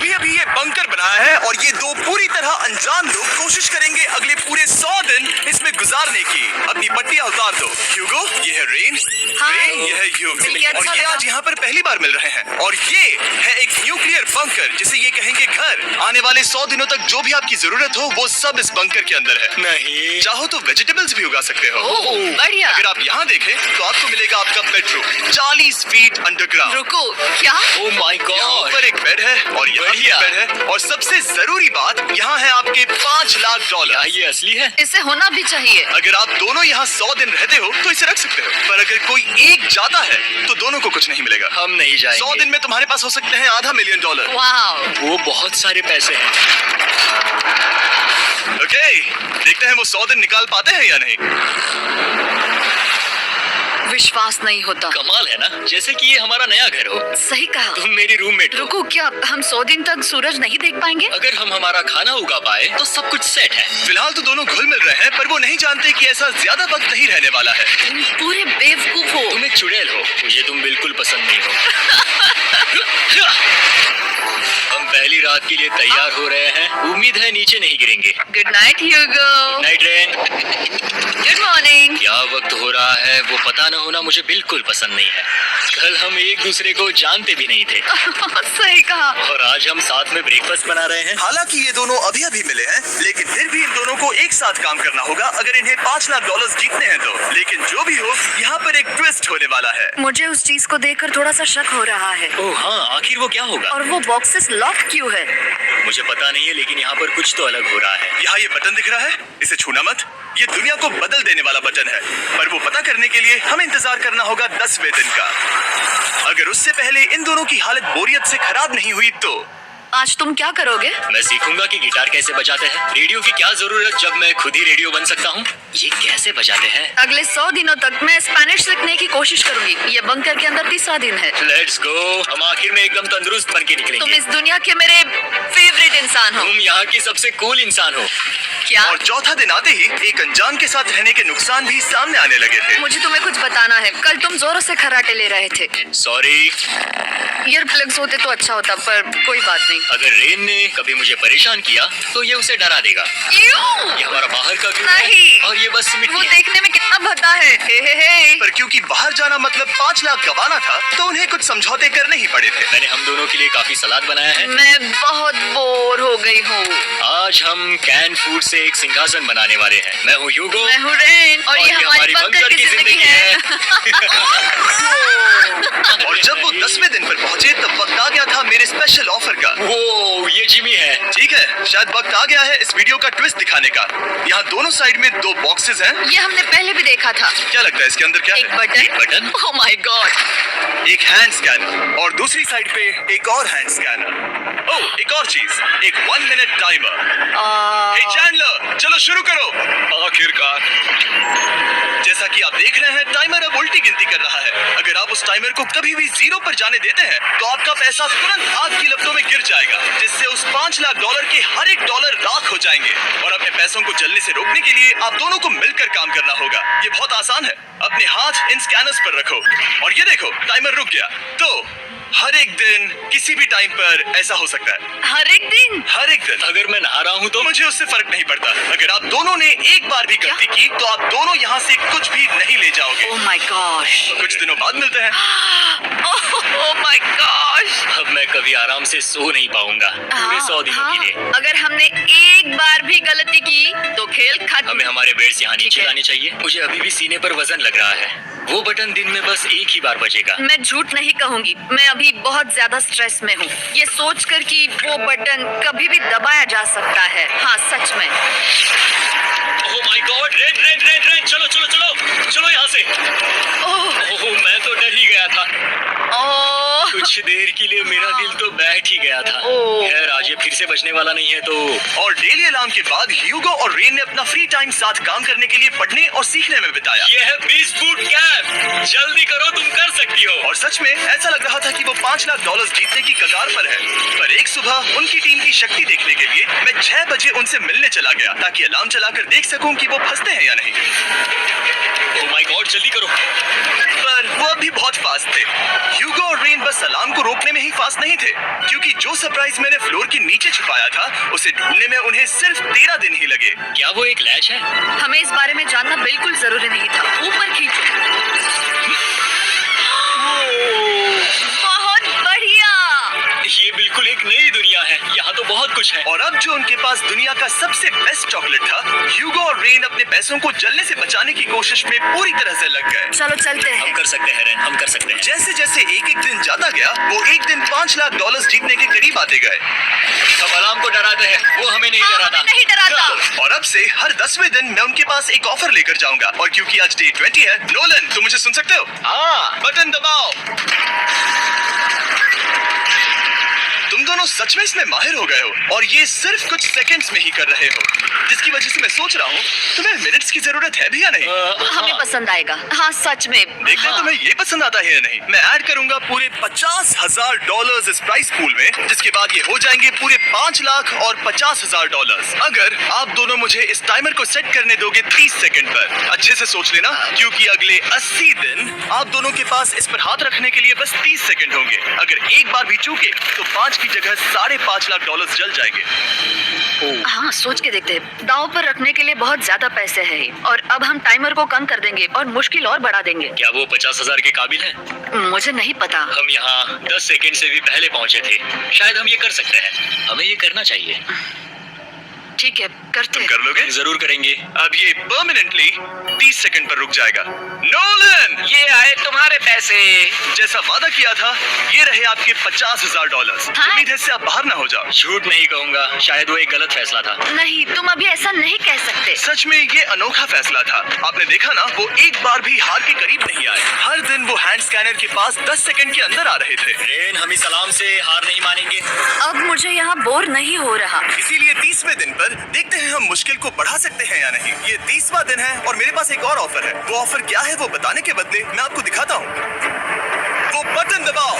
अभी अभी ये बंकर बनाया है और ये दो पूरी तरह अनजान लोग कोशिश करेंगे अगले पूरे 100 दिन इसमें गुजारने की। अपनी पट्टियां उतार दो। ह्यूगो, ये है रेन। रेन, ये है ह्यूगो। और ये आज यहाँ पर पहली बार मिल रहे हैं। और ये है एक न्यूक्लियर बंकर जिसे ये कहेंगे घर। आने वाले 100 दिनों तक जो भी आपकी जरूरत हो वो सब इस बंकर के अंदर है। नहीं, चाहो तो वेजिटेबल्स भी उगा सकते हो। बढ़िया। अगर आप यहाँ देखें तो आपको मिलेगा आपका बेडरूम 40 फीट अंडरग्राउंड। रुको, क्या? ओह माय यहाँ गॉड। पर एक बेड है और यहाँ भी एक बेड है और सबसे जरूरी बात यहाँ है आपके $5 लाख। क्या ये असली है? इसे होना भी चाहिए। अगर आप दोनों यहाँ 100 दिन रहते हो तो इसे रख सकते हो, पर अगर कोई एक जाता है तो दोनों को कुछ नहीं मिलेगा। हम नहीं जाएंगे। 100 दिन में तुम्हारे पास हो सकते हैं $500 मिलियन। वाओ। वो बहुत सारे पैसे हैं। ओके, देखते हैं वो 100 दिन निकाल पाते हैं या नहीं। विश्वास नहीं होता। कमाल है ना, जैसे कि ये हमारा नया घर हो। सही कहा। तुम मेरी रूममेट हो। रुको, क्या हम 100 दिन तक सूरज नहीं देख पाएंगे? अगर हम हमारा खाना उगा पाए तो सब कुछ सेट है। फिलहाल तो दोनों घुल मिल रहे हैं, पर वो नहीं जानते कि ऐसा ज्यादा वक्त नहीं रहने वाला है। तुम पूरे बेवकूफ हो। तुम एक चुड़ैल हो, मुझे तुम बिल्कुल पसंद नहीं हो। हम पहली रात के लिए तैयार हो रहे हैं। उम्मीद है नीचे नहीं गिरेंगे। Good night Hugo. Night rain. Good morning. क्या वक्त हो रहा है वो पता न होना मुझे बिल्कुल पसंद नहीं है। कल हम एक दूसरे को जानते भी नहीं थे सही कहा। और आज हम साथ में ब्रेकफास्ट बना रहे हैं। हालांकि ये दोनों अभी अभी मिले हैं, लेकिन फिर भी इन दोनों को एक साथ काम करना होगा अगर इन्हें $5 लाख जीतने हैं तो। लेकिन जो भी हो, यहाँ पर एक ट्विस्ट होने वाला है। मुझे उस चीज को देखकर थोड़ा सा शक हो रहा है। ओह हाँ, आखिर वो क्या होगा? और वो बॉक्सेस लॉक क्यों है? मुझे पता नहीं है, लेकिन यहाँ पर कुछ तो अलग हो रहा है। यहाँ ये बटन दिख रहा है, इसे छूना मत। ये दुनिया को बदल देने वाला बटन है, पर वो पता करने के लिए हमें इंतजार करना होगा 10वें दिन का। अगर उससे पहले इन दोनों की हालत बोरियत से खराब नहीं हुई तो आज तुम क्या करोगे? मैं सीखूंगा कि गिटार कैसे बजाते हैं। रेडियो की क्या जरूरत जब मैं खुद ही रेडियो बन सकता हूँ। ये कैसे बजाते हैं? अगले 100 दिनों तक मैं स्पेनिश सीखने की कोशिश करूंगी। ये बंकर के अंदर तीसरा दिन है। Let's go. हम आखिर में एकदम तंदुरुस्त बन के तुम निकलेंगे। इस दुनिया के मेरे फेवरेट इंसान हो। तुम यहाँ की सबसे कूल इंसान हो। क्या? और चौथा दिन आते ही एक अनजान के साथ रहने के नुकसान भी सामने आने लगे थे। मुझे तुम्हें कुछ बताना है। कल तुम जोरों से खर्राटे ले रहे थे। सॉरी। ईयर प्लग्स होते तो अच्छा होता, पर कोई बात नहीं। अगर रेन ने कभी मुझे परेशान किया तो ये उसे डरा देगा। यूं? ये हमारा बाहर का व्यू नहीं। है और ये बस वो मिट्टी है। देखने में कितना भद्दा है। हे। पर क्योंकि बाहर जाना मतलब $5 लाख गवाना था, तो उन्हें कुछ समझौते करने ही पड़े थे। मैंने हम दोनों के लिए काफी सलाद बनाया है। मैं बहुत बोर हो गई हूँ। आज हम कैन फूड से एक सिंहासन बनाने वाले हैं। मैं हूँ ह्यूगो। मैं हूँ रेन और ये हमारी बंकर की जिंदगी है। और जब वो 10वें दिन पर पहुंचे तब वक्त आ गया था मेरे स्पेशल ऑफर का। वो ये जिमी है। ठीक है, शायद वक्त आ गया है इस वीडियो का ट्विस्ट दिखाने का। यहाँ दोनों साइड में 2 बॉक्सेस हैं। ये हमने पहले भी देखा था। क्या लगता है इसके अंदर क्या एक है? Button. Button? Oh my God. एक हैंड स्कैनर और दूसरी साइड पे एक और हैंड स्कैनर। ओह, एक और चीज, एक 1 मिनट टाइमर। हे चैंडलर, चलो शुरू करो। आखिरकार। जैसा कि आप देख रहे हैं, टाइमर अब उल्टी गिनती कर रहा है। अगर आप उस टाइमर को कभी भी 0 पर जाने देते हैं तो आपका पैसा तुरंत आग की लपटों में गिर जाएगा, जिससे उस $5 लाख के हर एक डॉलर राख हो जाएंगे। और अपने पैसों को जलने से रोकने के लिए आप दोनों को मिलकर काम करना होगा। ये बहुत आसान है। अपने हाथ इन स्कैनर्स पर रखो और ये देखो, टाइमर रुक गया। तो हर एक दिन किसी भी टाइम पर ऐसा हो सकता है। हर एक दिन? हर एक दिन। अगर मैं नहा रहा हूँ तो मुझे उससे फर्क नहीं पड़ता। अगर आप दोनों ने एक बार भी गलती की तो आप दोनों यहाँ से कुछ भी नहीं ले जाओगे। Oh my gosh. कुछ दिनों बाद मिलते हैं। Oh my gosh. अब मैं कभी आराम से सो नहीं पाऊंगा पूरे 100 दिनों के लिए। अगर हमने एक बार भी गलती की तो खेल खत्म। हमें हमारे बेड से यहाँ ठीक नीचे है। लाने चाहिए। मुझे अभी भी सीने पर वजन लग रहा है। वो बटन दिन में बस एक ही बार बजेगा। मैं झूठ नहीं कहूंगी, मैं अभी बहुत ज्यादा स्ट्रेस में हूँ, ये सोचकर कि वो बटन कभी भी दबाया जा सकता है। हाँ, सच में। ओह my God, rain rain rain rain, चलो चलो चलो चलो यहाँ से। ओह, मैं तो डर ही गया था। ओह, कुछ देर के लिए मेरा दिल तो बैठ ही गया था। ओह। खैर, आज ये फिर से बचने वाला नहीं है तो। और डेली अलार्म के बाद ह्यूगो और रेन ने अपना फ्री टाइम साथ काम करने के लिए पढ़ने और सीखने में बिताया। ये है 20 फुट कैप। जल्दी करो, तुम कर सकती हो। और सच में ऐसा लग रहा था कि वो $5 लाख जीतने की कगार पर है। पर एक सुबह उनकी टीम की शक्ति देखने के लिए मैं 6 बजे उनसे मिलने चला गया, ताकि अलार्म चलाकर देख सकूं कि वो फंसते हैं या नहीं। ओह माय गॉड, जल्दी करो। पर वो अभी बहुत फास्ट थे। ह्यूगो और रेन बस बस अलार्म को रोकने में ही फास्ट नहीं थे, क्योंकि जो सरप्राइज मैंने फ्लोर के नीचे छुपाया था उसे ढूंढने में उन्हें सिर्फ 13 दिन ही लगे। क्या वो एक लैच है? हमें इस बारे में जानना बिल्कुल जरूरी नहीं था। ऊपर खींचो। बहुत बढ़िया। ये बिल्कुल एक नई दुनिया है, यहाँ तो बहुत कुछ है। और अब जो उनके पास दुनिया का सबसे बेस्ट चॉकलेट था, ह्यूगो और रेन अपने पैसों को जलने से बचाने की कोशिश में पूरी तरह से लग गए। चलो चलते हम हैं। कर सकते हैं रेन, हम कर सकते हैं। जैसे जैसे एक एक दिन जाता गया, वो एक दिन $5 लाख जीतने के करीब आते गए। हम अलार्म को डराते हैं, वो हमें नहीं हाँ, डराता। हमें नहीं डराता। और अब से हर 10वें दिन मैं उनके पास एक ऑफर लेकर जाऊंगा। और क्योंकि आज डे 20 है, नोलन तुम मुझे सुन सकते हो? हाँ, बटन दबाओ। तुम दोनों सच में इसमें माहिर हो गए हो और ये सिर्फ कुछ सेकंड्स में ही कर रहे हो, जिसकी वजह से मैं सोच रहा हूँ तुम्हें मिनट्स की जरूरत है भी या नहीं। हमें पसंद आएगा। हाँ सच में। देखते हैं तुम्हें ये पसंद आता है या नहीं। मैं ऐड करूंगा पूरे $50,000 इस प्राइस पूल में, जिसके बाद ये हो जाएंगे पूरे $5 लाख और $50,000 अगर आप दोनों मुझे इस टाइमर को सेट करने दोगे 30 सेकंड पर। अच्छे से सोच लेना, क्योंकि अगले 80 दिन आप दोनों के पास इस पर हाथ रखने के लिए बस 30 सेकंड होंगे। अगर एक बार भी चूके तो 5 की जगह $5.5 लाख जल जाएंगे। हाँ सोच के देखते हैं। दांव पर रखने के लिए बहुत ज्यादा पैसे हैं और अब हम टाइमर को कम कर देंगे और मुश्किल और बढ़ा देंगे। क्या वो 50,000 के काबिल है? मुझे नहीं पता। हम यहाँ 10 सेकंड से भी पहले पहुँचे थे। शायद हम ये कर सकते हैं। हमें ये करना चाहिए। ठीक है, करते तुम हैं। कर लोगे? जरूर करेंगे। अब ये परमानेंटली 30 सेकंड पर रुक जाएगा। नोलन, ये आए तुम्हारे पैसे। जैसा वादा किया था, ये रहे आपके $50,000। हाँ। उम्मीद है इससे आप बाहर ना हो जाओ। झूठ नहीं कहूँगा, शायद वो एक गलत फैसला था। नहीं, तुम अभी ऐसा नहीं कह सकते। सच में ये अनोखा फैसला था। आपने देखा ना, वो एक बार भी हार के करीब नहीं आए। हर दिन वो हैंड स्कैनर के पास 10 सेकंड के अंदर आ रहे थे। रेन, हम इस सलाम से हार नहीं मानेंगे। अब मुझे यहाँ बोर नहीं हो रहा। इसीलिए 30वें दिन पर देखते हैं हम मुश्किल को बढ़ा सकते हैं या नहीं। ये 30वां दिन है और मेरे पास एक और ऑफर है। वो ऑफर क्या है वो बताने के बदले मैं आपको दिखाता हूँ। वो बटन दबाओ।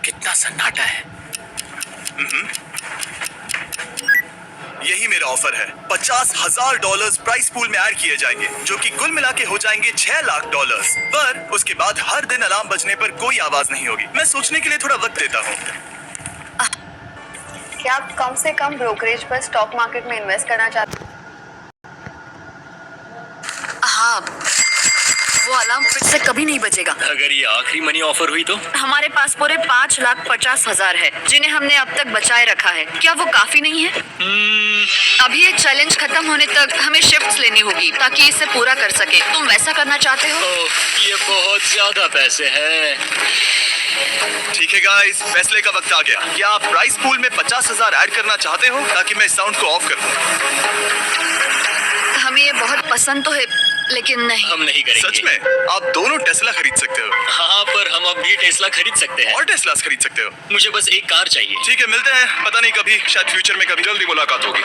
कितना सन्नाटा है। यही मेरा ऑफर है। $50,000 प्राइस पूल में ऐड किए जाएंगे, जो कि कुल मिला के हो जाएंगे $6 लाख। पर उसके बाद हर दिन अलार्म बजने पर कोई आवाज नहीं होगी। मैं सोचने के लिए थोड़ा वक्त देता हूँ। क्या आप कम से कम ब्रोकरेज पर स्टॉक मार्केट में इन्वेस्ट करना चाहते हैं? हाँ, वो अलार्म फिर से कभी नहीं बजेगा। अगर ये आखिरी मनी ऑफर हुई तो? हमारे पास पूरे 5,50,000 है, जिन्हें हमने अब तक बचाए रखा है। क्या वो काफी नहीं है? अभी ये चैलेंज खत्म होने तक हमें शिफ्ट्स लेनी होगी ताकि इसे पूरा कर सके। तुम वैसा करना चाहते हो? ये बहुत ज्यादा पैसे हैं। ठीक है गाइस, फैसले का वक्त आ गया। क्या आप प्राइस पूल में 50,000 ऐड करना चाहते हो ताकि मैं साउंड को ऑफ कर दूं? हमें ये बहुत पसंद तो है, लेकिन नहीं। हम नहीं करेंगे। सच में? आप दोनों टेस्ला खरीद सकते हो। हाँ, पर हम अब भी टेस्ला खरीद सकते हैं। और टेस्लास खरीद सकते हो। मुझे बस एक कार चाहिए। ठीक है, मिलते हैं। पता नहीं कभी, शायद फ्यूचर में कभी जल्दी मुलाकात होगी।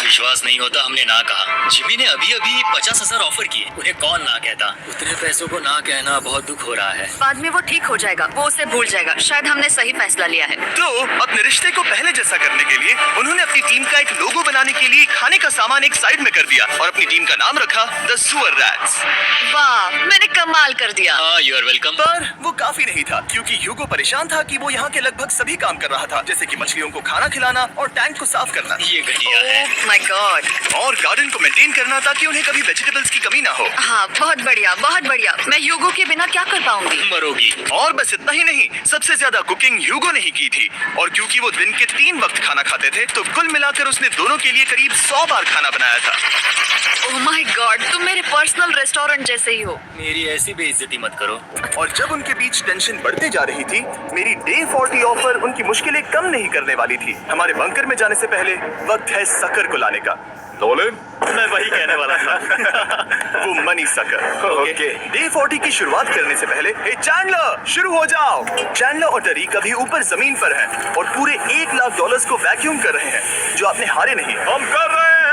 विश्वास नहीं होता, हमने ना कहा। जिमी ने अभी अभी 50,000 ऑफर किए। उन्हें कौन ना कहता। उतने पैसों को ना कहना बहुत दुख हो रहा है। बाद में वो ठीक हो जाएगा, वो उसे भूल जाएगा। शायद हमने सही फैसला लिया है। तो अपने रिश्ते को पहले जैसा करने के लिए उन्होंने अपनी टीम का एक लोगो बनाने के लिए खाने का सामान एक साइड में कर दिया और अपनी टीम का नाम रखा द सुअर रैट्स। वाह, मैंने कमाल कर दिया। हाँ, यू आर वेलकम। पर वो काफी नहीं था, क्योंकि ह्यूगो परेशान था कि वो यहाँ के लगभग सभी काम कर रहा था, जैसे कि मछलियों को खाना खिलाना और टैंक को साफ करना। ये घटिया है। ओह माय गॉड। और गार्डन को मेंटेन करना ताकि उन्हें कभी वेजिटेबल्स की कमी ना हो। हाँ, बहुत बढ़िया, बहुत बढ़िया। मैं ह्यूगो के बिना क्या कर पाऊंगी? मरोगी। और बस इतना ही नहीं, सबसे ज्यादा कुकिंग ह्यूगो ने ही की थी। और क्योंकि वो दिन के 3 वक्त खाना खाते थे, तो कुल मिलाकर उसने दोनों के लिए करीब 100 बार खाना बनाया था। ओह माय गॉड, तुम मेरे पर्सनल रेस्टोरेंट जैसे ही हो। मेरी ऐसी बेइज्जती मत करो। और जब उनके बीच टेंशन बढ़ते जा रही थी, मेरी डे 40 ऑफर उनकी मुश्किलें कम नहीं करने वाली थी। हमारे बंकर में जाने से पहले वक्त है सकर को लाने का। नोलन, मैं वही कहने वाला था। वो मनी सकर। ओके। डे 40 की शुरुआत करने से पहले, हे चैंडलर, शुरू हो जाओ। चैंडलर और टरी कभी ऊपर जमीन पर हैं और पूरे $1 लाख को वैक्यूम कर रहे हैं, जो आपने हारे नहीं। हम कर रहे हैं।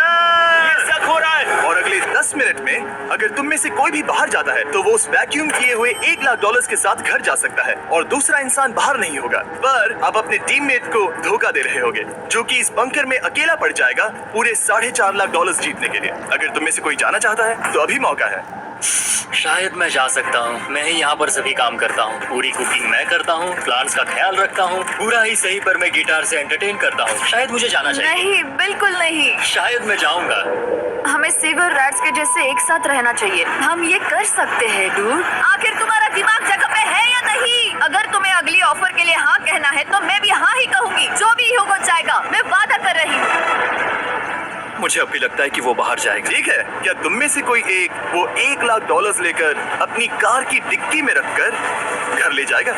ये सक हो रहा है। और अगले 10 मिनट में अगर तुम में से कोई भी बाहर जाता है, तो वो उस वैक्यूम किए हुए $1 लाख के साथ घर जा सकता है और दूसरा इंसान बाहर नहीं होगा। पर आप अपने टीममेट को धोखा दे रहे होगे, जो कि इस बंकर में अकेला पड़ जाएगा पूरे $4.5 लाख जीतने के लिए। अगर तुम में से कोई जाना चाहता है, तो अभी मौका है। शायद मैं जा सकता हूँ। मैं ही यहाँ पर सभी काम करता हूँ। पूरी कुकिंग मैं करता हूँ, प्लान्स का ख्याल रखता हूँ। पूरा ही सही, पर मैं गिटार से एंटरटेन करता हूँ। शायद मुझे जाना चाहिए। नहीं, बिल्कुल नहीं। शायद मैं जाऊंगा। हमें सीवर रैट्स के जैसे एक साथ रहना चाहिए। हम ये कर सकते हैं डूड। आखिर तुम्हारा दिमाग जगह पे है या नहीं? अगर तुम्हें अगली ऑफर के लिए हाँ कहना है तो मैं भी हाँ ही कहूंगी। जो भी हो जाएगा, मैं वादा कर रही हूँ। मुझे अभी लगता है कि वो बाहर जाएगा। ठीक है, क्या तुम में से कोई एक वो $1 लाख लेकर अपनी कार की डिक्की में रखकर घर ले जाएगा?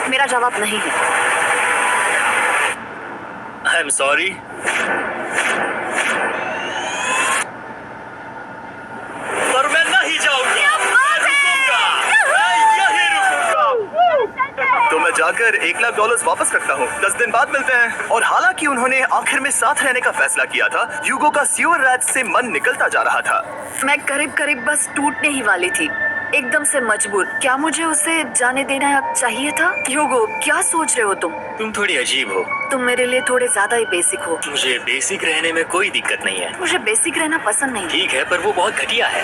मेरा जवाब नहीं है। I am sorry. पर मैं नहीं जाऊंगा। तो मैं जाकर $1 लाख वापस रखता हूँ। 10 दिन बाद मिलते हैं। और हालांकि उन्होंने आखिर में साथ रहने का फैसला किया था, ह्यूगो का सीवर रैट्स से मन निकलता जा रहा था। मैं करीब बस टूटने ही वाली थी, एकदम से मजबूर। क्या मुझे उसे जाने देना चाहिए था? ह्यूगो, क्या सोच रहे हो तुम थोड़ी अजीब हो। तुम मेरे लिए थोड़े ज्यादा ही बेसिक हो। मुझे बेसिक रहने में कोई दिक्कत नहीं है। मुझे बेसिक रहना पसंद नहीं। ठीक है, पर वो बहुत घटिया है।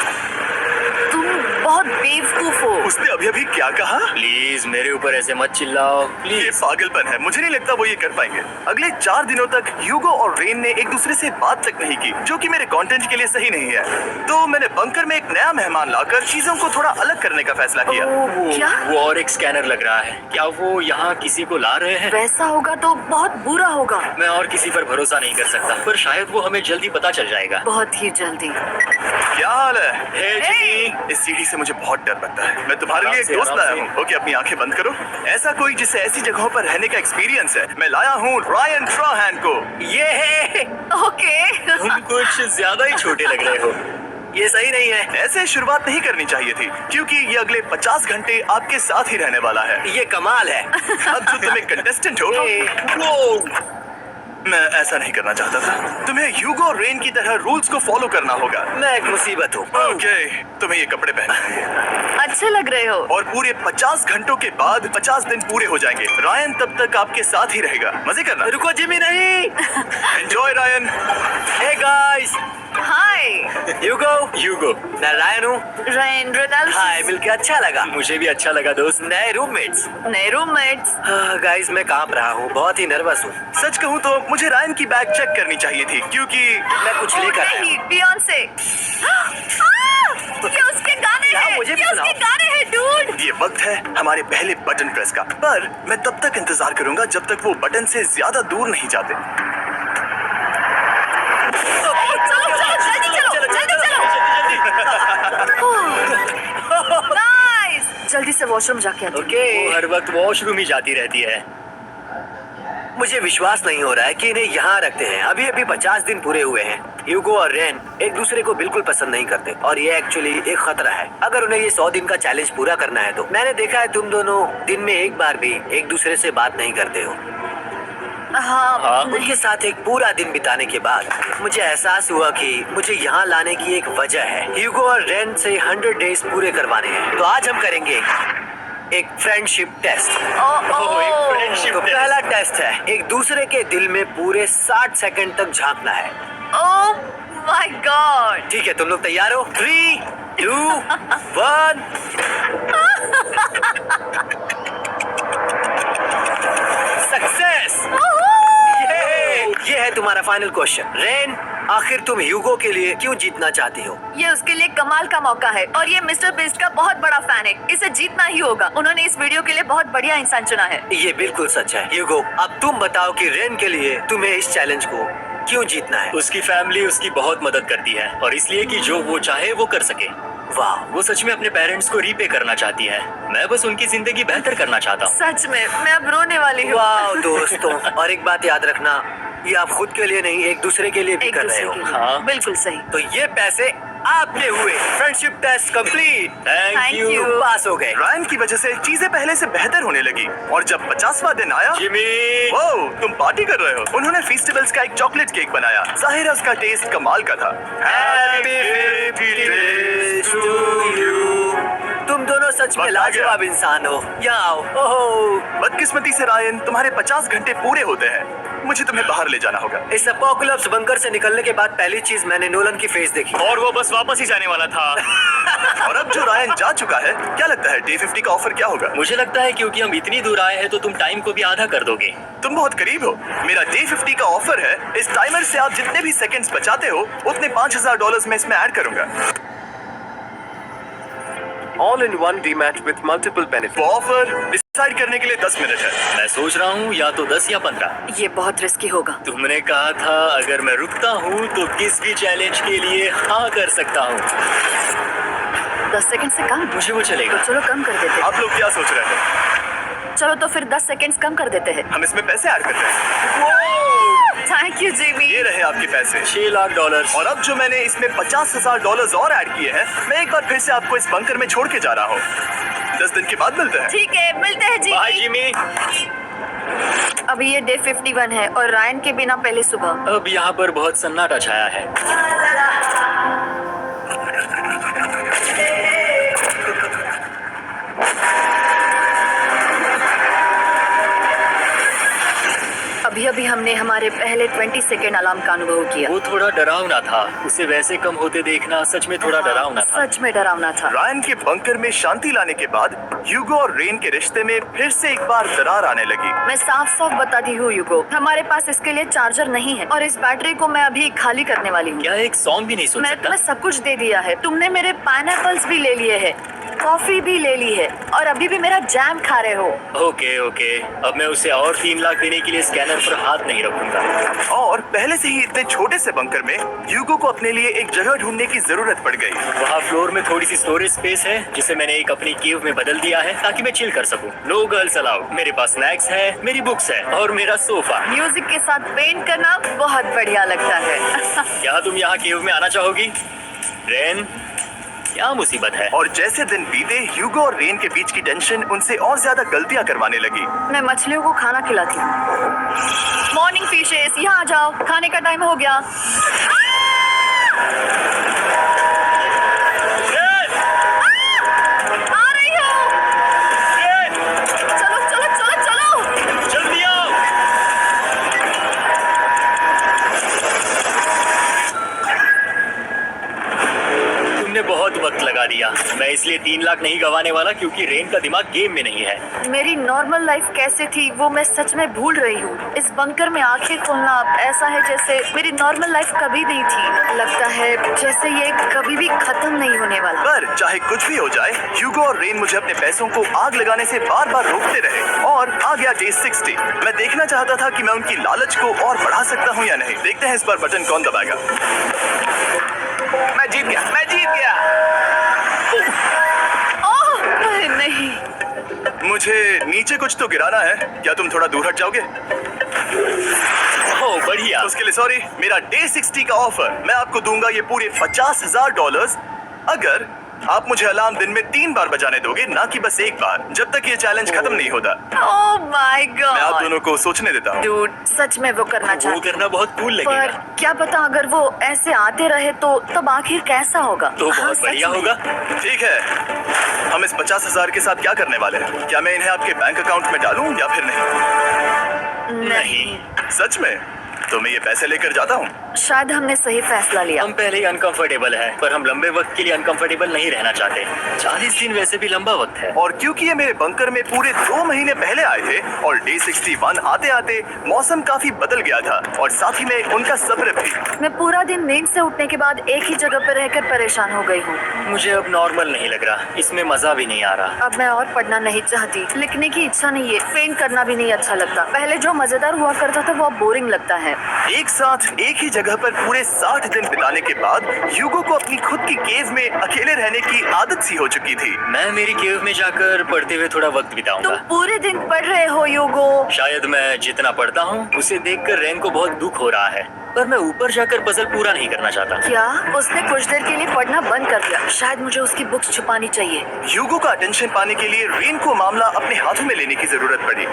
तुम बहुत बेवकूफ हो। उसने अभी अभी क्या कहा? प्लीज मेरे ऊपर ऐसे मत चिल्लाओ, ये प्लीज। पागलपन है। मुझे नहीं लगता वो ये कर पाएंगे। अगले 4 दिनों तक ह्यूगो और रेन ने एक दूसरे से बात तक नहीं की, जो कि मेरे कंटेंट के लिए सही नहीं है। तो मैंने बंकर में एक नया मेहमान लाकर चीजों को थोड़ा अलग करने का फैसला किया। क्या? वो और एक स्कैनर लग रहा है। क्या वो यहाँ किसी को ला रहे हैं? वैसा होगा तो बहुत बुरा होगा। मैं और किसी पर भरोसा नहीं कर सकता, पर शायद वो हमें जल्दी पता चल जाएगा। बहुत ही जल्दी। क्या हाल है? हे जिमी। इस सीढ़ी से मुझे बहुत डर लगता है। मैं तुम्हारे लिए एक आराम से, दोस्त लाया आराम हूँ। ओके, अपनी आंखें बंद करो। ऐसा कोई जिससे ऐसी जगहों पर रहने का एक्सपीरियंस है। मैं लाया हूँ रायन ट्राहैन को। ये है। ओके। तुम कुछ ज्यादा ही छोटे लग रहे हो। ये सही नहीं है। ऐसे शुरुआत नहीं करनी चाहिए थी, क्योंकि ये अगले 50 घंटे आपके साथ ही रहने वाला है। ये कमाल है। अब जो तुम एक कंटेस्टेंट हो, वो मैं ऐसा नहीं करना चाहता था। तुम्हें ह्यूगो और रेन की तरह रूल्स को फॉलो करना होगा। मैं एक मुसीबत हूँ। ओके, तुम्हें ये कपड़े पहनने होंगे। अच्छे लग रहे हो। और पूरे 50 घंटों के बाद 50 दिन पूरे हो जाएंगे। रायन तब तक आपके साथ ही रहेगा। मजे करना। रुको जिमी, नहीं। Enjoy Ryan. Hey guys. Hi Hugo. मैं रायन हूँ। Rain Reynolds. हाय, मिलके अच्छा लगा। मुझे भी अच्छा लगा दोस्त। नए रूममेट्स। नए रूममेट्स। गाइस, मैं कांप रहा हूँ, बहुत ही नर्वस हूँ। सच कहूँ तो मुझे रायन की बैग चेक करनी चाहिए थी, क्योंकि मैं कुछ लेकर आया हूँ। नहीं, बियॉन्से। ये उसके गाने हैं। मुझे भी ये उसके सुनाओ। गाने हैं डूड। ये वक्त है हमारे पहले बटन प्रेस का। पर मैं तब तक इंतजार करूंगा जब तक वो बटन से ज्यादा दूर नहीं जाते। नाइस। जल्दी से वॉशरूम जाके आती हूँ। वो हर वक्त वॉशरूम ही जाती रहती है। मुझे विश्वास नहीं हो रहा है कि इन्हें यहाँ रखते हैं। अभी अभी 50 दिन पूरे हुए हैं। ह्यूगो और रेन एक दूसरे को बिल्कुल पसंद नहीं करते, और ये एक्चुअली एक खतरा है अगर उन्हें ये 100 दिन का चैलेंज पूरा करना है तो। मैंने देखा है तुम दोनों दिन में एक बार भी एक दूसरे से बात नहीं करते हो। हाँ, उनके साथ एक पूरा दिन बिताने के बाद मुझे एहसास हुआ कि मुझे यहाँ लाने की एक वजह है। ह्यूगो और रेन से 100 डेज पूरे करवाने हैं। तो आज हम करेंगे एक फ्रेंडशिप टेस्ट। तो पहला टेस्ट है, एक दूसरे के दिल में पूरे 60 सेकंड तक झांकना है। ओह माय गॉड। ठीक है, तुम लोग तैयार हो? 3, 2, 1। सक्सेस। ये है तुम्हारा फाइनल क्वेश्चन। रेन, आखिर तुम ह्यूगो के लिए क्यों जीतना चाहती हो? ये उसके लिए कमाल का मौका है, और ये मिस्टर बीस्ट का बहुत बड़ा फैन है। इसे जीतना ही होगा। उन्होंने इस वीडियो के लिए बहुत बढ़िया इंसान चुना है। ये बिल्कुल सच है। ह्यूगो, अब तुम बताओ कि रेन के लिए तुम्हें इस चैलेंज को क्यों जीतना है? उसकी फैमिली उसकी बहुत मदद करती है, और इसलिए कि जो वो चाहे वो कर सके। वाह, वो सच में अपने पेरेंट्स को रीपे करना चाहती है। मैं बस उनकी जिंदगी बेहतर करना चाहता हूँ। सच में मैं अब रोने वाली हूँ। वाह दोस्तों, और एक बात याद रखना, ये आप खुद के लिए नहीं, एक दूसरे के लिए भी एक कर रहे दूसरे हो। के लिए। हाँ। बिल्कुल सही। तो ये पैसे आपने हुए। Friendship test complete. Thank you. पास हो गए। रायन की वजह से चीजें पहले से बेहतर होने लगी। और जब 50वां दिन आया, जिमी, वो तुम पार्टी कर रहे हो। उन्होंने फेस्टिवल्स का एक चॉकलेट केक बनाया। जाहिर है उसका टेस्ट कमाल का था। Happy 50 days to you. तुम दोनों सच में वक्त आ गया। लाजवाब इंसान हो। यहाँ आओ। ओहो, बदकिस्मती से रायन, तुम्हारे 50 घंटे पूरे होते हैं। मुझे तुम्हें बाहर ले जाना होगा। इस अपोकलिप्स बंकर से निकलने के बाद पहली चीज मैंने नोलन की फेस देखी। और वो बस वापस ही जाने वाला था। और अब जो रायन जा चुका है, क्या लगता है डे 50 का ऑफर क्या होगा? मुझे लगता है क्योंकि हम इतनी दूर आए हैं तो तुम टाइम को भी आधा कर दोगे। तुम बहुत करीब हो। मेरा डे 50 का ऑफर है, इस टाइमर से आप जितने भी सेकंड्स बचाते हो उतने $5000 मैं इसमें ऐड करूंगा। All in one demat with multiple वो बेनिफिट। ऑफर डिसाइड करने के लिए 10 मिनट है। मैं सोच रहा हूँ या तो 10 या 15। ये बहुत रिस्की होगा। तुमने कहा था अगर मैं रुकता हूँ तो किस भी चैलेंज के लिए हाँ कर सकता हूँ। 10 सेकंड से कम? मुझे वो चलेगा। तो चलो कम कर देते हैं। आप लोग क्या सोच रहे हैं? चलो तो फिर 10 सेकंड्स कम कर देते हैं। हम इसमें पैसे ऐड कर रहे हैं। Thank you Jimmy. ये रहे आपके पैसे। $6 लाख। और अब जो मैंने इसमें $50,000 और ऐड किए हैं, मैं एक बार फिर से आपको इस बंकर में छोड़ के जा रहा हूँ। 10 दिन के बाद मिलते हैं। ठीक है, मिलते हैं बाय जिमी। जिमी। अभी ये डे 51 है और रायन के बिना पहले सुबह। अब यहाँ पर बहुत सन्नाटा छाया है। अभी अभी हमने हमारे पहले 20 सेकेंड अलार्म का अनुभव किया। वो थोड़ा डरावना था। उसे वैसे कम होते देखना सच में थोड़ा डरावना था। सच में डरावना था। रायन के बंकर में शांति लाने के बाद ह्यूगो और रेन के रिश्ते में फिर से एक बार दरार आने लगी। मैं साफ साफ बताती हूँ यूगो, हमारे पास इसके लिए चार्जर नहीं है और इस बैटरी को मैं अभी खाली करने वाली हूँ। क्या एक सॉन्ग भी नहीं सुन मैं सकता? तुम्हें सब कुछ दे दिया है। तुमने मेरे पाइनएप्पल्स भी ले लिए हैं, कॉफी भी ले ली है और अभी भी मेरा जैम खा रहे हो। ओके ओके, अब मैं उसे और 3 लाख देने के लिए स्कैनर पर हाथ नहीं रखूंगा। और पहले से ही इतने छोटे से बंकर में ह्यूगो को अपने लिए एक जगह ढूंढने की जरूरत पड़ गई। वहाँ फ्लोर में थोड़ी सी स्टोरेज स्पेस है जिसे मैंने एक अपनी केव में बदल दिया है ताकि मैं चिल कर सकूं। No girls allowed. मेरे पास स्नैक्स है, मेरी बुक्स है और मेरा सोफा। म्यूजिक के साथ पेंट करना बहुत बढ़िया लगता है। क्या तुम यहाँ केव में आना चाहोगी? रेन, क्या मुसीबत है? और जैसे दिन बीते, ह्यूगो और रेन के बीच की टेंशन उनसे और ज्यादा गलतियां करवाने लगी। मैं मछलियों को खाना खिलाती हूँ। मॉर्निंग फिशेस, यहाँ आ जाओ, खाने का टाइम हो गया। रेन! आ रही हूँ। रेन! चलो चलो चलो चलो। जल्दी आओ! तुमने बहुत वक्त लगा दिया। मैं इसलिए 3 लाख नहीं गंवाने वाला क्योंकि रेन का दिमाग गेम में नहीं है। मेरी नॉर्मल लाइफ कैसे थी वो मैं सच में भूल रही हूँ। इस बंकर में आंखें खोलना अब ऐसा है जैसे मेरी नॉर्मल लाइफ कभी नहीं थी। लगता है जैसे ये कभी भी खत्म नहीं होने वाला। पर चाहे कुछ भी हो जाए, ह्यूगो और रेन मुझे अपने पैसों को आग लगाने से बार बार रोकते रहे। और आ गया डे 60। मैं देखना चाहता था कि मैं उनकी लालच को और बढ़ा सकता हूँ या नहीं। देखते हैं इस बार बटन कौन दबाएगा। मैं जीत गया, मैं जीत गया। ओह नहीं। मुझे नीचे कुछ तो गिराना है। क्या तुम थोड़ा दूर हट जाओगे? ओह बढ़िया। उसके लिए सॉरी। मेरा डे 60 का ऑफर, मैं आपको दूंगा ये पूरे $50,000 अगर आप मुझे अलार्म दिन में 3 बार बजाने दोगे, ना कि बस एक बार, जब तक ये चैलेंज खत्म नहीं होता। ओह माय मैं आप गॉड। दोनों को सोचने देता हूँ। डूड, सच में वो करना वो चाहती करना बहुत कूल पर लगेगा। क्या पता अगर वो ऐसे आते रहे तो तब आखिर कैसा होगा। तो हाँ, बहुत सच बढ़िया में। होगा। ठीक है, हम इस 50,000 के साथ क्या करने वाले हैं? क्या मैं इन्हें आपके बैंक अकाउंट में डालूं या फिर नहीं? नहीं, सच में? तो मैं ये पैसे लेकर जाता हूँ। शायद हमने सही फैसला लिया। हम पहले ही अनकंफर्टेबल है पर हम लंबे वक्त के लिए अनकंफर्टेबल नहीं रहना चाहते। 40 दिन वैसे भी लंबा वक्त है। और क्योंकि ये मेरे बंकर में पूरे 2 महीने पहले आए थे और डे 61 आते आते मौसम काफी बदल गया था और साथ ही में उनका सब्र भी। मैं पूरा दिन नींद से उठने के बाद एक ही जगह पर रहकर परेशान हो गई हूँ। मुझे अब नॉर्मल नहीं लग रहा। इसमें मजा भी नहीं आ रहा। अब मैं और पढ़ना नहीं चाहती। लिखने की इच्छा नहीं है। पेंट करना भी नहीं अच्छा लगता। पहले जो मजेदार हुआ करता था वो अब बोरिंग लगता है। एक साथ एक ही जगह पर पूरे 60 दिन बिताने के बाद ह्यूगो को अपनी खुद की केव में अकेले रहने की आदत सी हो चुकी थी। मैं मेरी केव में जाकर पढ़ते हुए थोड़ा वक्त तुम बिताऊंगा। पूरे दिन पढ़ रहे हो यूगो। शायद मैं जितना पढ़ता हूँ उसे देखकर रेन को बहुत दुख हो रहा है, पर मैं ऊपर जाकर पजल पूरा नहीं करना चाहता। क्या उसने कुछ देर के लिए पढ़ना बंद कर दिया? शायद मुझे उसकी बुक्स छुपानी चाहिए। ह्यूगो का अटेंशन पाने के लिए रेन को मामला अपने हाथों में लेने की जरूरत पड़ी।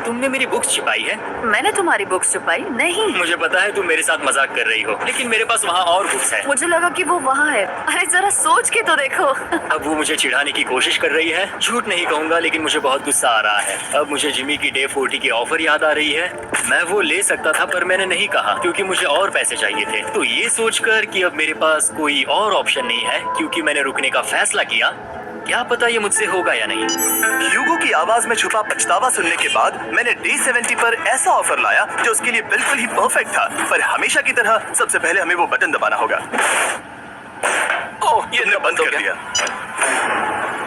तुमने मेरी बुक्स छिपाई है? मैंने तुम्हारी बुक्स छुपाई नहीं। मुझे पता है तुम मेरे साथ मजाक कर रही हो, लेकिन मेरे पास वहाँ और बुक्स है। मुझे लगा कि वो वहाँ है। अरे जरा सोच के तो देखो। अब वो मुझे चिढ़ाने की कोशिश कर रही है। झूठ नहीं कहूंगा, लेकिन मुझे बहुत गुस्सा आ रहा है। अब मुझे जिमी की डे 40 की ऑफर याद आ रही है। मैं वो ले सकता था, पर मैंने नहीं कहा क्योंकि मुझे और पैसे चाहिए थे। तो ये सोचकर कि अब मेरे पास कोई और ऑप्शन नहीं है, क्योंकि मैंने रुकने का फैसला किया, क्या पता ये मुझसे होगा या नहीं। ह्यूगो की आवाज में छुपा पछतावा सुनने के बाद मैंने डे 70 पर ऐसा ऑफर लाया जो उसके लिए बिल्कुल ही परफेक्ट था। पर हमेशा की तरह सबसे पहले हमें वो बटन दबाना होगा। ओह, ये बंद कर दिया।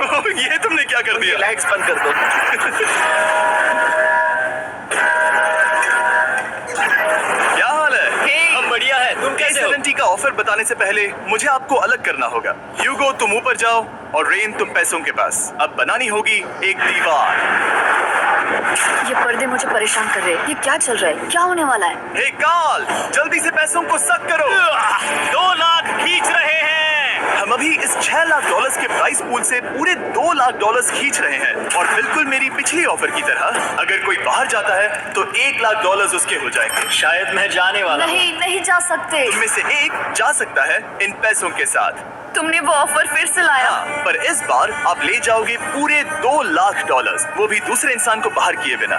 ओह, ये तुमने क्या कर दिया? लाइट्स बंद कर दो। क्या हाल है? हम बढ़िया है, तुम कैसे हो? 70 का ऑफर बताने से पहले मुझे आपको अलग करना होगा। ह्यूगो तुम ऊपर जाओ और रेन तुम पैसों के पास। अब बनानी होगी एक दीवार। ये पर्दे मुझे परेशान कर रहे हैं। ये क्या चल रहा है? क्या होने वाला है? हे कार्ल, जल्दी से पैसों को सक करो। 2 लाख खींच रहे हैं। हम अभी इस $6 लाख के प्राइस पूल से पूरे $2 लाख खींच रहे हैं। और बिल्कुल मेरी पिछली ऑफर की तरह, अगर कोई बाहर जाता है तो $1 लाख उसके हो जाएंगे। शायद मैं जाने वाला हूँ। नहीं जा सकते। उनमें से एक जा सकता है इन पैसों के साथ। तुमने वो ऑफर फिर से लाया। हाँ, पर इस बार आप ले जाओगे पूरे $2 लाख, वो भी दूसरे इंसान को बाहर किए बिना।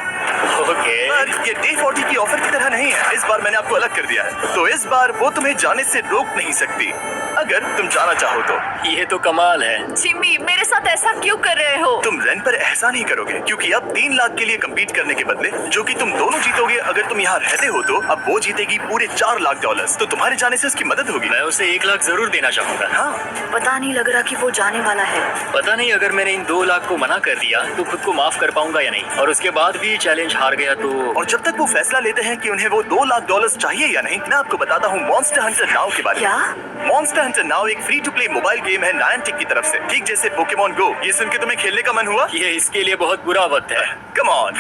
ओके। पर ये डे 40 की ऑफर की तरह नहीं है। इस बार मैंने आपको अलग कर दिया है, तो इस बार वो तुम्हें जाने से रोक नहीं सकती, अगर तुम जाना चाहो तो। ये तो कमाल है। जिमी, मेरे साथ ऐसा क्यों कर रहे हो? तुम रेंट पर एहसान नहीं करोगे, क्योंकि अब 3 लाख के लिए कम्पीट करने के बदले, जो कि तुम दोनों जीतोगे अगर तुम यहाँ रहते हो, तो अब वो जीतेगी पूरे $4 लाख। तो तुम्हारे जाने से उसकी मदद होगी। मैं उसे 1 लाख जरूर देना चाहूंगा। हाँ, पता नहीं लग रहा कि वो जाने वाला है। पता नहीं अगर मैंने इन 2 लाख को मना कर दिया तो खुद को माफ कर पाऊंगा या नहीं, और उसके बाद भी चैलेंज हार गया तो। और जब तक वो फैसला लेते हैं कि उन्हें वो $2 लाख चाहिए या नहीं, मैं आपको बताता हूँ मॉन्स्टर हंटर नाउ के बारे में। क्या? मॉन्स्टर हंटर नाउ एक free to play mobile game है नायंटिक की तरफ से, ठीक जैसे पोकेमॉन गो। ये सुन के तुम्हें खेलने का मन हुआ? ये इसके लिए बहुत बुरा वक्त है। Come on.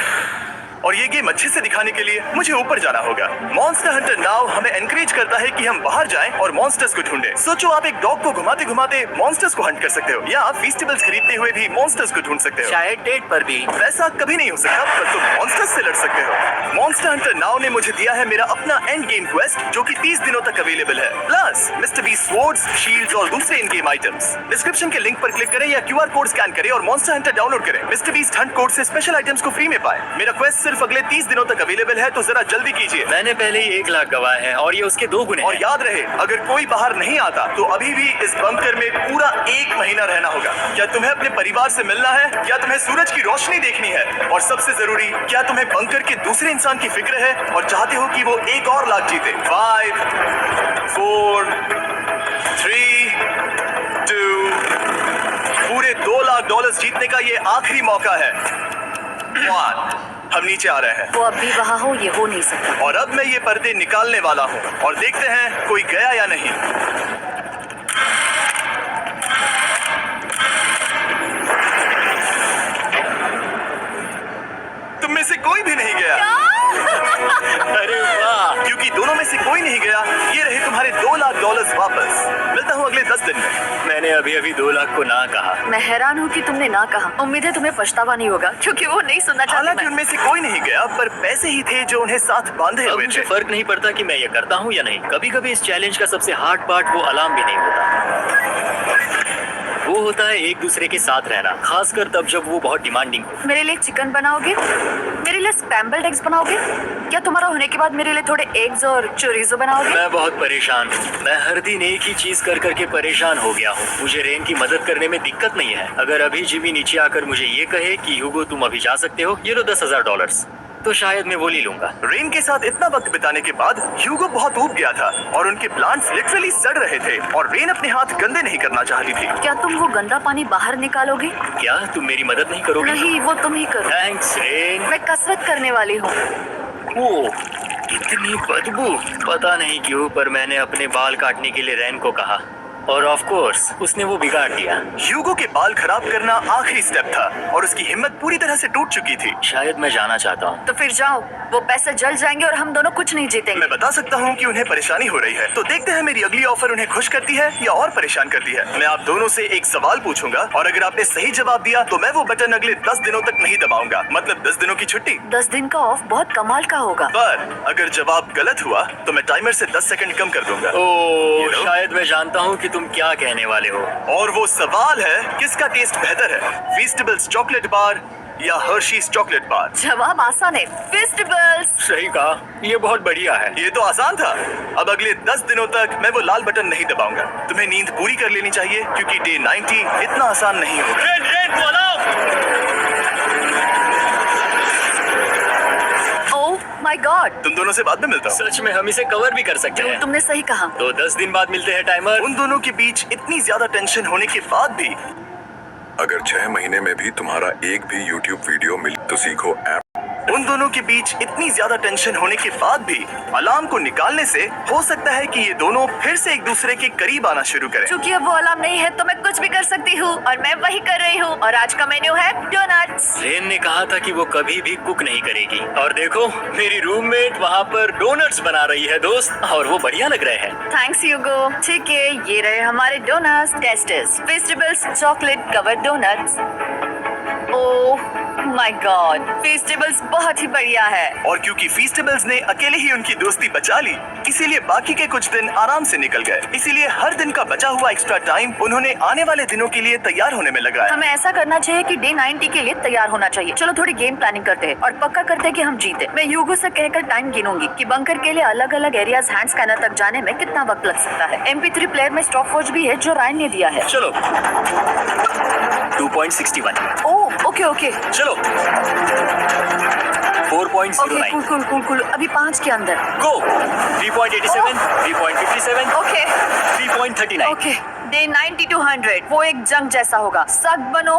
और ये गेम अच्छे से दिखाने के लिए मुझे ऊपर जाना होगा। मॉन्स्टर हंटर नाउ हमें एनकरेज करता है कि हम बाहर जाएं और मॉन्स्टर्स को ढूंढें। सोचो, आप एक डॉग को घुमाते घुमाते मॉन्स्टर्स को हंट कर सकते हो, या आप फेस्टिवल्स खरीदते हुए भी मॉन्स्टर्स को ढूंढ सकते हो। शायद डेट पर भी। वैसा कभी नहीं हो सकता, पर तुम मॉन्स्टर्स से लड़ सकते हो। मॉन्स्टर हंटर नाउ ने मुझे दिया है मेरा अपना एंड गेम क्वेस्ट, जो कि 30 दिनों तक अवेलेबल है, plus mister beast swords, shields और दूसरे इन गेम आइटम्स। डिस्क्रिप्शन के लिंक पर क्लिक करें या QR कोड स्कैन करें और मॉन्स्टर हंटर डाउनलोड करें। मिस्टर बीस्ट हंट कोड से स्पेशल आइटम्स को फ्री में पाएं। मेरा क्वेस्ट सिर्फ अगले 30 दिनों तक अवेलेबल है, तो जरा जल्दी कीजिए। मैंने पहले ही 1 लाख गवाए हैं और ये उसके 2 गुने और हैं। याद रहे, अगर कोई बाहर नहीं आता तो अभी भी इस बंकर में पूरा 1 महीना रहना होगा। क्या तुम्हें अपने परिवार से मिलना है? क्या तुम्हें सूरज की रोशनी देखनी है? और सबसे जरूरी, क्या तुम्हें बंकर के दूसरे इंसान की फिक्र है और चाहते हो कि वो $1 और लाख जीते? 5, 4, 3, 2, पूरे $2 लाख जीतने का ये आखिरी मौका है। 1, हम नीचे आ रहे हैं। वो अब भी वहाँ हो, ये हो नहीं सकता। और अब मैं ये पर्दे निकालने वाला हूँ और देखते हैं कोई गया या नहीं। तुम में से कोई भी नहीं गया। अरे वाह। क्योंकि दोनों में से कोई नहीं गया, ये रहे तुम्हारे $2 लाख वापस। मिलता हूँ अगले 10 दिन में। मैंने अभी अभी 2 लाख को ना कहा। मैं हैरान हूँ कि तुमने ना कहा। उम्मीद है तुम्हें पछतावा नहीं होगा, क्योंकि वो नहीं सुनना हालांकि चाहती। उनमें से कोई नहीं गया, पर पैसे ही थे जो उन्हें साथ बांधे अब हुए मुझे थे। फर्क नहीं पड़ता कि मैं ये करता हूँ या नहीं। कभी कभी इस चैलेंज का सबसे हार्ड पार्ट वो अलार्म भी नहीं होता, वो होता है एक दूसरे के साथ रहना, खासकर तब जब वो बहुत डिमांडिंग हो। मेरे लिए चिकन बनाओगे? मेरे लिए स्क्रैम्बल्ड एग्स बनाओगे? क्या तुम्हारा होने के बाद मेरे लिए थोड़े एग्स और चोरिज़ो बनाओगे? मैं बहुत परेशान हूँ। मैं हर दिन एक ही चीज कर करके परेशान हो गया हूँ। मुझे रेन की मदद करने में दिक्कत नहीं है। अगर अभी जिमी नीचे आकर मुझे ये कहे कि ह्यूगो तुम अभी जा सकते हो, ये लो $10,000, तो शायद मैं वो ले लूंगा। रेन के साथ इतना वक्त बिताने के बाद ह्यूगो बहुत ऊब गया था और उनके प्लांट्स लिटरली सड़ रहे थे और रेन अपने हाथ गंदे नहीं करना चाहती थी। क्या तुम वो गंदा पानी बाहर निकालोगे? क्या तुम मेरी मदद नहीं करोगे? नहीं, वो तुम ही करो। Thanks rain. मैं कसरत करने वाली हूँ। ओ, इतनी बदबू। पता नहीं क्यों, पर मैंने अपने बाल काटने के लिए रेन को कहा। और ऑफ कोर्स उसने वो बिगाड़ दिया। ह्यूगो के बाल खराब करना आखिरी स्टेप था और उसकी हिम्मत पूरी तरह से टूट चुकी थी। शायद मैं जाना चाहता हूँ। तो फिर जाओ, वो पैसे जल जाएंगे और हम दोनों कुछ नहीं जीतेंगे। मैं बता सकता हूँ कि उन्हें परेशानी हो रही है, तो देखते हैं मेरी अगली ऑफर उन्हें खुश करती है या और परेशान करती है। मैं आप दोनों से एक सवाल पूछूंगा और अगर आपने सही जवाब दिया तो मैं वो बटन अगले 10 दिनों तक नहीं दबाऊंगा, मतलब 10 दिनों की छुट्टी। 10 दिन का ऑफ बहुत कमाल का होगा। पर अगर जवाब गलत हुआ तो मैं टाइमर से 10 सेकंड कम कर दूंगा। ओह, लो। शायद मैं जानता हूँ कि तुम क्या कहने वाले हो। और वो सवाल है, किसका टेस्ट बेहतर है, फीस्टेबल्स चॉकलेट बार या हर्शीज चॉकलेट बार? जवाब आसान है, फेस्टिवल्स। सही कहा, ये बहुत बढ़िया है। ये तो आसान था। अब अगले 10 दिनों तक मैं वो लाल बटन नहीं दबाऊंगा। तुम्हें नींद पूरी कर लेनी चाहिए क्योंकि डे 90 इतना आसान नहीं होगा। रेड रेड बोलो। ओह माय गॉड, तुम दोनों से बाद में मिलता हूँ। सच में हम इसे कवर भी कर सकते हैं। तुमने सही कहा। तो 10 दिन बाद मिलते हैं टाइमर। उन दोनों के बीच इतनी ज्यादा टेंशन होने के बाद भी अगर 6 महीने में भी तुम्हारा एक भी YouTube वीडियो मिल तो सीखो ऐप। उन दोनों के बीच इतनी ज्यादा टेंशन होने के बाद भी अलार्म को निकालने से हो सकता है कि ये दोनों फिर से एक दूसरे के करीब आना शुरू करें। क्योंकि अब वो अलार्म नहीं है तो मैं कुछ भी कर सकती हूँ और मैं वही कर रही हूँ। और आज का मेन्यू है डोनट्स। रेन ने कहा था कि वो कभी भी कुक नहीं करेगी और देखो मेरी रूममेट वहाँ पर डोनट्स बना रही है दोस्त, और वो बढ़िया लग रहे हैं। Thanks Hugo. ठीक है, ये रहे हमारे donuts. Testers festivals chocolate covered donuts. Oh my god, festivals बहुत ही बढ़िया है। और क्योंकि फीस्टेबल्स ने अकेले ही उनकी दोस्ती बचा ली, इसीलिए बाकी के कुछ दिन आराम से निकल गए। इसीलिए हर दिन का बचा हुआ एक्स्ट्रा टाइम उन्होंने आने वाले दिनों के लिए तैयार होने में लगाया। हमें ऐसा करना चाहिए कि डे 90 के लिए तैयार होना चाहिए। चलो थोड़ी गेम प्लानिंग करते हैं और पक्का करते हैं कि हम जीते। मैं यूगो से कहकर टाइम गिनूंगी कि बंकर के लिए अलग अलग एरियाज हैंड स्कैनर तक जाने में कितना वक्त लग सकता है। MP3 प्लेयर में स्टॉप वॉच भी है जो रायन ने दिया है। चलो 2.61। Oh okay okay. चलो 4.09। Okay cool cool cool cool. अभी 5 के अंदर। गो 3.87, 3.57, ओके 3.39। ओके। डे 90 to 100 वो एक जंग जैसा होगा। सख्त बनो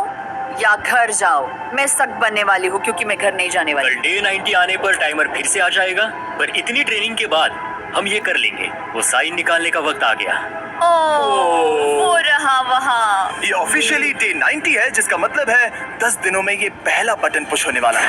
या घर जाओ। मैं सख्त बनने वाली हूँ क्योंकि मैं घर नहीं जाने वाली। कल डे 90 आने पर टाइमर फिर से आ जाएगा, पर इतनी ट्रेनिंग के बाद हम ये कर लेंगे। वो साइन निकालने का वक्त आ गया। वो रहा वहाँ। ये ऑफिशियली डे 90 है, जिसका मतलब है 10 दिनों में ये पहला बटन पुश होने वाला है।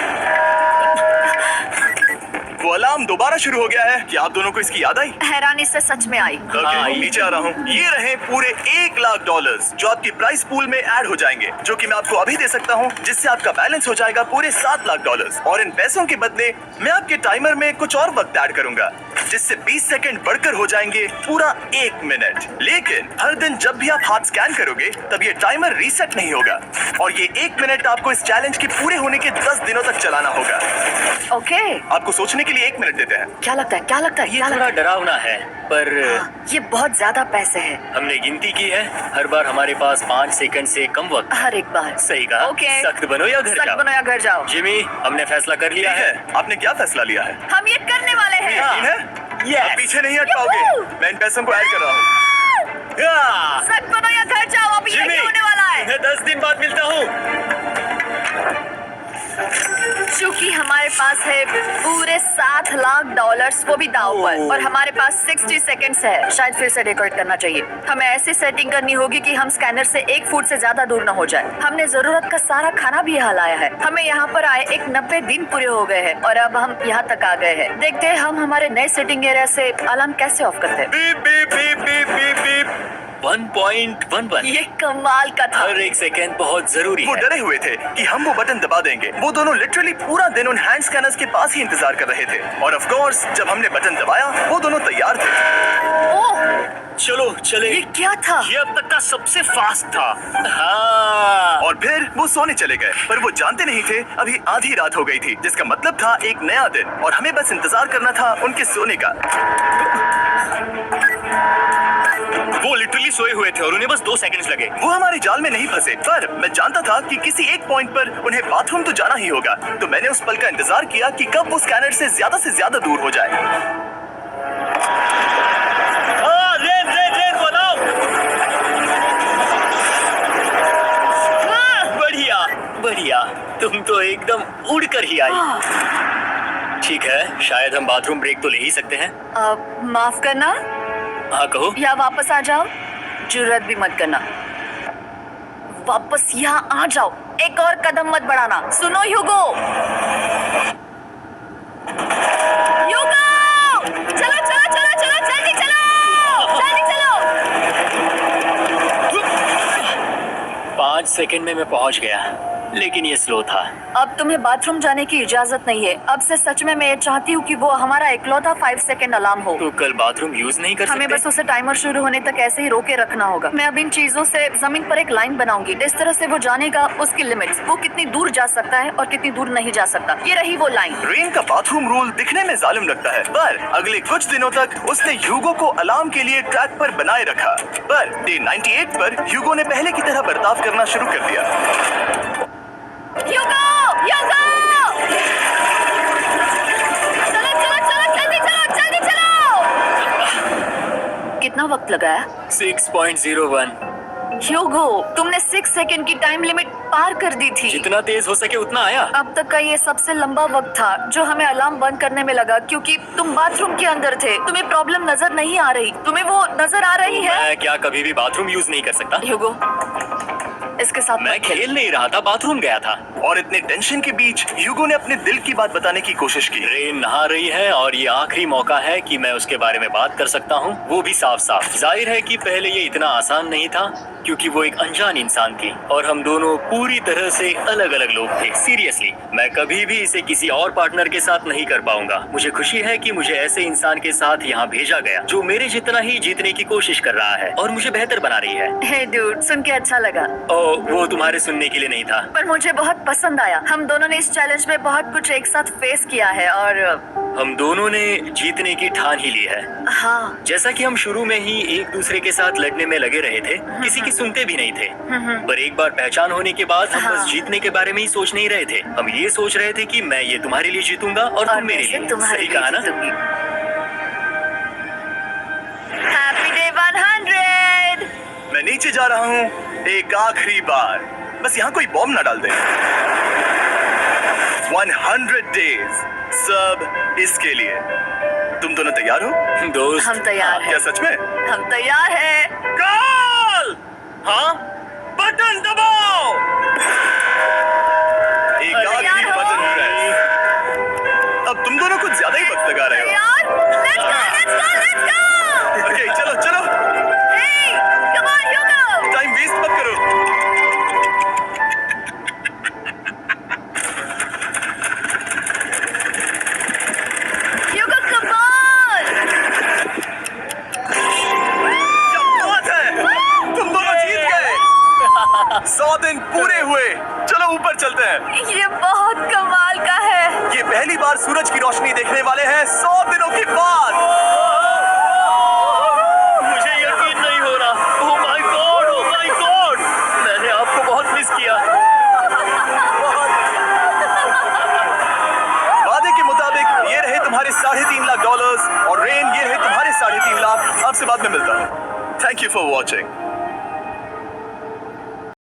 वो अलार्म दोबारा शुरू हो गया है। क्या आप दोनों को इसकी याद आई? हैरानी से सच में आई। ओके, नीचे आ रहा हूँ। ये रहे पूरे $1,00,000 जो आपकी प्राइस पूल में ऐड हो जाएंगे, जो कि मैं आपको अभी दे सकता हूँ, जिससे आपका बैलेंस हो जाएगा पूरे $7,00,000। और इन पैसों के बदले मैं आपके टाइमर में कुछ और वक्त ऐड करूंगा, जिससे 20 सेकंड बढ़कर हो जाएंगे पूरा 1 मिनट। लेकिन हर दिन जब भी आप हाथ स्कैन करोगे तब ये टाइमर रीसेट नहीं होगा और ये 1 मिनट आपको इस चैलेंज के पूरे होने के 10 दिनों तक चलाना होगा। ओके। आपको सोचने के लिए 1 मिनट देते हैं। क्या लगता है, क्या लगता है? ये क्या थोड़ा लगता डरावना है, पर है? ये बहुत ज्यादा पैसे हैं। हमने गिनती की है, हर बार हमारे पास 5 सेकंड से कम वक्त। हर एक बार। सही कहा। ओके। सख्त बनो या घर सख्त जाओ। बनो या घर जाओ। जिमी, हमने फैसला कर लिया ठीक है। है, आपने क्या फैसला लिया है? हम ये करने वाले हैं। यकीन है? Yes. आप पीछे नहीं हट Yahoo! पाओगे। मैं इन पैसों को ऐड कर रहा हूँ। या! सख्त बनो या घर जाओ। अब जिमी, ये होने वाला है। मैं 10 दिन बाद मिलता हूँ। चूंकि हमारे पास है पूरे $7,00,000 वो भी दाव पर, और हमारे पास 60 सेकंड्स है। शायद फिर से डेकोरेट करना चाहिए। हमें ऐसी सेटिंग करनी होगी कि हम स्कैनर से 1 फुट से ज्यादा दूर न हो जाए। हमने जरूरत का सारा खाना भी यहाँ लाया है। हमें यहाँ पर आए 90 दिन पूरे हो गए हैं और अब हम यहाँ तक आ गए हैं। देखते हैं हम हमारे नए सेटिंग एरिया से अलार्म कैसे ऑफ करते हैं। Beep beep beep beep beep beep. 1.11। ये कमाल का था। हर एक सेकंड बहुत जरूरी वो है। डरे हुए थे कि हम वो बटन दबा देंगे। वो दोनों लिटरली पूरा दिन उन हैंड स्कैनर्स के पास ही इंतजार कर रहे थे। और ऑफ कोर्स जब हमने बटन दबाया वो दोनों तैयार थे। ओह, चलो चले। ये क्या था? ये अब तक का सबसे फास्ट था। हाँ। और फिर वो सोने चले गए, पर वो जानते नहीं थे अभी आधी रात हो गई थी, जिसका मतलब था एक नया दिन, और हमें बस इंतजार करना था उनके सोने का। वो लिटरली सोए हुए थे और उन्हें बस 2 सेकंड्स लगे। वो हमारे जाल में नहीं फंसे, पर मैं जानता था कि किसी एक पॉइंट पर उन्हें बाथरूम तो जाना ही होगा। तो मैंने उस पल का इंतजार किया कि कब वो स्कैनर से ज्यादा दूर हो जाए। रेन रेन रेन बनाओ। बढ़िया बढ़िया, तुम तो एकदम उड़कर ही आई। ठीक है, शायद हम बाथरूम ब्रेक तो ले ही सकते हैं। माफ करना हाँ कहो। या वापस आ जाओ। जुर्रत भी मत करना। वापस यहाँ आ जाओ, एक और कदम मत बढ़ाना। सुनो ह्यूगो, ह्यूगो, चलो चलो चलो चलो, जल्दी चलो, जल्दी चलो। 5 सेकंड में मैं पहुंच गया, लेकिन ये स्लो था। अब तुम्हें बाथरूम जाने की इजाजत नहीं है। अब से सच में मैं ये चाहती हूँ कि वो हमारा इकलौता 5 सेकंड अलार्म हो। तो कल बाथरूम यूज नहीं कर हमें सकते? बस उसे टाइमर शुरू होने तक ऐसे ही रोके रखना होगा। मैं अब इन चीजों से जमीन पर एक लाइन बनाऊंगी। इस तरह से वो जानेगा उसकी लिमिट्स, वो कितनी दूर जा सकता है और कितनी दूर नहीं जा सकता। ये रही वो लाइन। रेन का बाथरूम रूल दिखने में जालिम लगता है, पर अगले कुछ दिनों तक उसने ह्यूगो को अलार्म के लिए ट्रैक पर बनाए रखा। पर डे 98 पर ह्यूगो ने पहले की तरह बर्ताव करना शुरू कर दिया। ह्यूगो, ह्यूगो! चलो चलो चलो, जल्दी चलो, जल्दी चलो! कितना वक्त लगा है? 6.01। ह्यूगो, तुमने 6 सेकंड की टाइम लिमिट पार कर दी थी। जितना तेज हो सके उतना आया। अब तक का ये सबसे लंबा वक्त था जो हमें अलार्म बंद करने में लगा, क्योंकि तुम बाथरूम के अंदर थे। तुम्हें प्रॉब्लम नजर नहीं आ रही। तुम्हें वो नजर आ रही है? मैं क्या कभी भी बाथरूम यूज नहीं कर सकता? ह्यूगो, इसके साथ मैं मत खेल। खेल नहीं रहा था, बाथरूम गया था। और इतने टेंशन के बीच ह्यूगो ने अपने दिल की बात बताने की कोशिश की। रेन नहा रही है और ये आखिरी मौका है कि मैं उसके बारे में बात कर सकता हूँ, वो भी साफ साफ। जाहिर है कि पहले ये इतना आसान नहीं था, क्योंकि वो एक अनजान इंसान थी और हम दोनों पूरी तरह से अलग अलग लोग थे। सीरियसली, मैं कभी भी इसे किसी और पार्टनर के साथ नहीं कर पाऊंगा। मुझे खुशी है कि मुझे ऐसे इंसान के साथ यहाँ भेजा गया जो मेरे जितना ही जीतने की कोशिश कर रहा है और मुझे बेहतर बना रही है। हे डूड, सुन के अच्छा लगा। ओ, वो तुम्हारे सुनने के लिए नहीं था। पर मुझे बहुत पसंद आया। हम दोनों ने इस चैलेंज में बहुत कुछ एक साथ फेस किया है और हम दोनों ने जीतने की ठान ही ली है। हाँ, जैसा कि हम शुरू में ही एक दूसरे के साथ लड़ने में लगे रहे थे, किसी की सुनते भी नहीं थे। पर एक बार पहचान होने के बाद हम बस जीतने के बारे में ही सोच नहीं रहे थे। हम ये सोच रहे थे कि मैं ये तुम्हारे लिए जीतूंगा और तुम मेरे लिए। सही कहा ना? Happy day 100। मैं नीचे जा रहा हूँ एक आखिरी बार, बस यहाँ कोई बॉम्ब ना डाल दे। 100 डेज, सब इसके लिए। तुम दोनों तैयार हो? दोस्त, हम तैयार क्या हैं। सच में? हम तैयार हैं। कॉल! हाँ, बटन दबाओ। एक तैयार आखिरी हो? Button press. अब तुम दोनों कुछ ज्यादा ही वक्त लगा रहे हो। तैयार? Let's go, let's go, let's go! Okay, चलो चलो, Hey, come on, Hugo! Time waste मत करो। Hugo, come on! क्या बात है, तुम दोनों जीत गए। 100 दिन पूरे हुए। चलो ऊपर चलते हैं। ये बहुत कमाल का है। ये पहली बार सूरज की रोशनी देखने वाले हैं 100 दिनों के बाद। मुझे यकीन नहीं हो रहा। ओह my God, oh my God, मैंने आपको बहुत मिस किया। वादे के मुताबिक ये रहे तुम्हारे $3.5 लाख और रेन ये रहे तुम्हारे 3.5 लाख। आपसे बाद में मिलता हूँ। Thank you for watching.